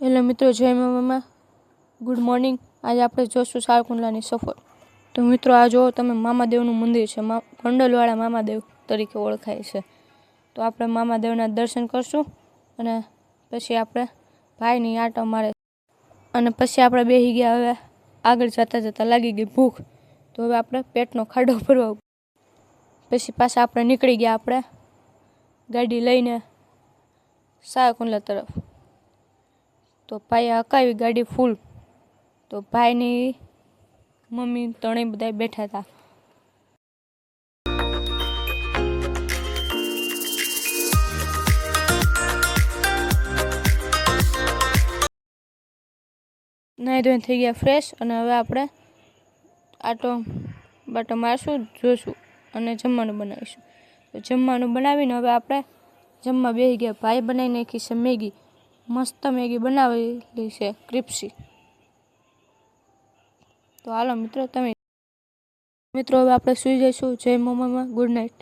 Hello મિત્રો, જય મામા, ગુડ મોર્નિંગ। આજે આપણે જોશું સાળકુંડલાની સફર। તો મિત્રો, આ જો તમે મામાદેવનું મંદિર છે, ગોંડલવાળા મામાદેવ તરીકે ઓળખાય છે। તો આપણે મામાદેવના દર્શન કરશું અને પછી આપણે ભાઈની આંટો મારે અને પછી આપણે બેસી ગયા। હવે આગળ જતાં જતાં લાગી ગઈ ભૂખ, તો હવે આપણે પેટનો ખાડો ભરવા પછી પાછા આપણે નીકળી ગયા આપણે ગાડી લઈને સાળકુંડલા તરફ। તો ભાઈએ હકાવી ગાડી ફૂલ, તો ભાઈની મમ્મી ત્રણેય બધા બેઠા હતા। નાહી ધોઈને થઈ ગયા ફ્રેશ અને હવે આપણે આટો બાટો મારશું, જોઈશું અને જમવાનું બનાવીશું। તો જમવાનું બનાવીને હવે આપણે જમવા બેસી ગયા। ભાઈ બનાવી નાખી છે મેગી, મસ્ત મેગી બનાવેલી છે ક્રિસ્પી। તો હાલો મિત્રો, તમે મિત્રો હવે આપણે સૂઈ જઈશું। જય મામા, ગુડ નાઇટ।